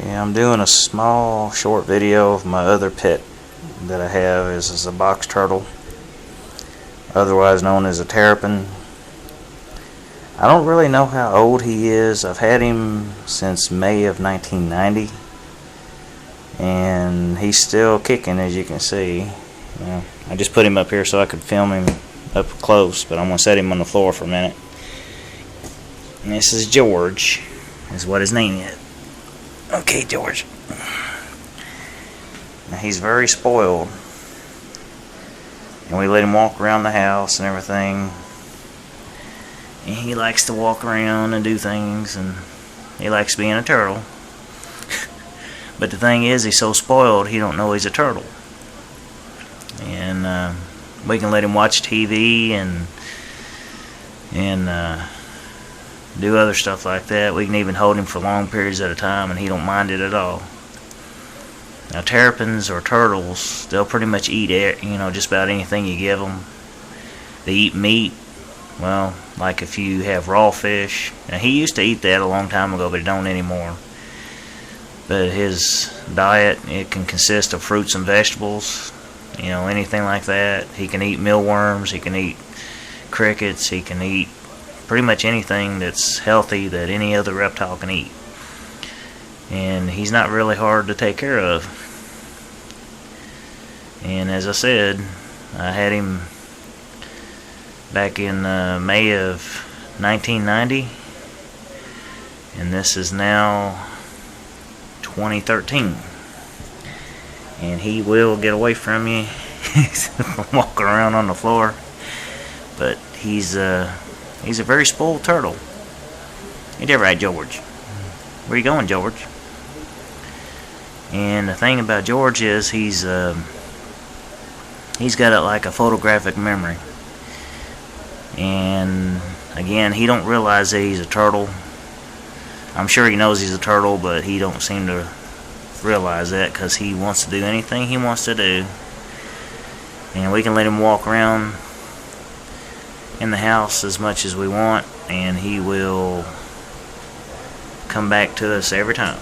Yeah, I'm doing a small short video of my other pet that I have. This is a box turtle, otherwise known as a terrapin. I don't really know how old he is. I've had him since May of 1990, and he's still kicking, as you can see. I just put him up here so I could film him up close, but I'm going to set him on the floor for a minute. And this is George, is what his name is. Okay, George. Now, he's very spoiled, and we let him walk around the house and everything, and he likes to walk around and do things, and he likes being a turtle. But the thing is, he's so spoiled he don't know he's a turtle. And we can let him watch TV and do other stuff like that. We can even hold him for long periods at a time, and he don't mind it at all. Now, terrapins or turtles, they'll pretty much eat just about anything you give them. They eat meat. Well, like if you have raw fish. Now, he used to eat that a long time ago, but he don't anymore. But his diet, it can consist of fruits and vegetables, anything like that. He can eat mealworms, he can eat crickets, he can eat pretty much anything that's healthy that any other reptile can eat. And he's not really hard to take care of. And as I said, I had him back in May of 1990, and this is now 2013. And he will get away from you, walking around on the floor. But he's a very spoiled turtle. Ain't that right, George? Where you going, George? And the thing about George is he's got like a photographic memory. And again, he don't realize that he's a turtle. I'm sure he knows he's a turtle, but he don't seem to realize that because he wants to do anything he wants to do. And we can let him walk around in the house as much as we want, and he will come back to us every time.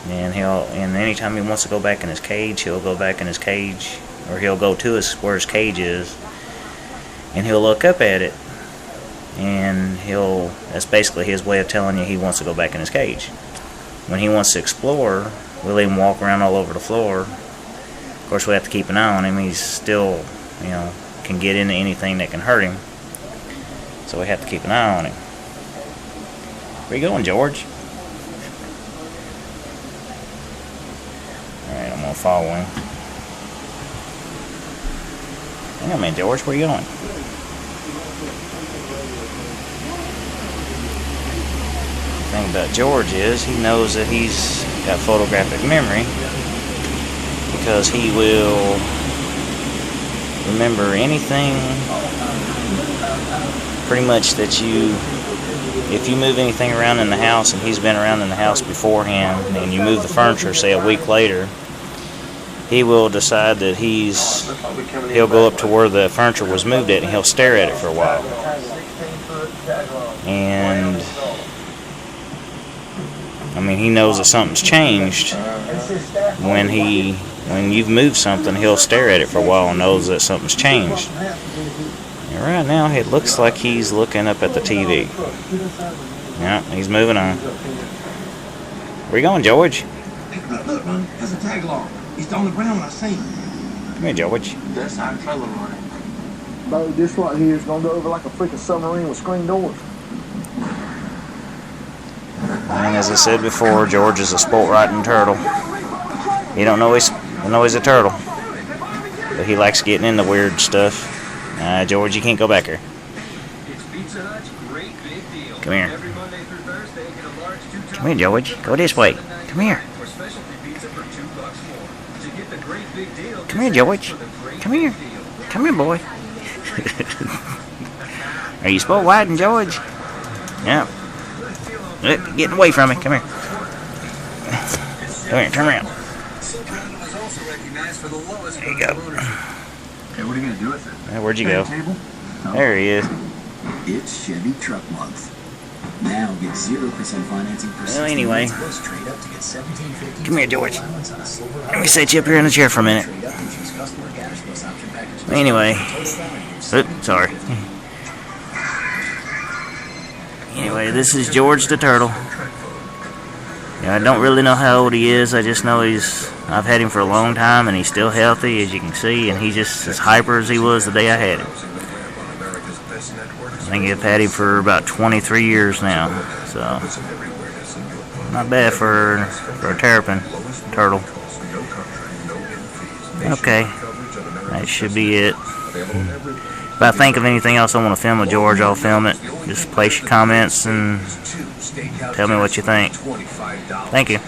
And anytime he wants to go back in his cage, he'll go back in his cage, or he'll go to where his cage is, and he'll look up at it, and that's basically his way of telling you he wants to go back in his cage. When he wants to explore, we let him walk around all over the floor. Of course, we have to keep an eye on him. He's still, can get into anything that can hurt him, so we have to keep an eye on him. Where you going, George? Alright, I'm going to follow him. Hang on a minute, George, where you going? The thing about George is he knows that he's got photographic memory, because he will remember anything pretty much that if you move anything around in the house and he's been around in the house beforehand, and you move the furniture, say a week later, he will decide that he'll go up to where the furniture was moved at, and he'll stare at it for a while. And he knows that something's changed. When you've moved something, he'll stare at it for a while and knows that something's changed. And right now, it looks like he's looking up at the TV. Yeah, he's moving on. Where you going, George? Look, man, there's a tag along. He's on the ground when I see him. Come here, George. That's how I'm trailer running. Bro, this right here is gonna go over like a freaking submarine with screen doors. And as I said before, George is a sport riding turtle. He don't know he's a turtle, but he likes getting into weird stuff. George, you can't go back here. Come here. Come here, George. Go this way. Come here. Come here, George. Come here. Come here, boy. Are you sport riding, George? Yeah. Getting away from me. Come here. Come here. Turn around. There you go. Hey, what are you going to do with it? Where'd you go? There he is. It's Chevy Truck Month. Now get 0% financing for Well, anyway. Plus trade up to get 1750. Come here, George. Let me set you up here in the chair for a minute. Trade up and choose customer cash plus option package. Anyway. Total value. Oops, sorry. Anyway, this is George the Turtle. Yeah, I don't really know how old he is. I just know I've had him for a long time and he's still healthy, as you can see, and he's just as hyper as he was the day I had him. I think I've had him for about 23 years now, so not bad for a terrapin turtle. Okay, that should be it. If I think of anything else I want to film with George, I'll film it. Just place your comments and tell me what you think. Thank you.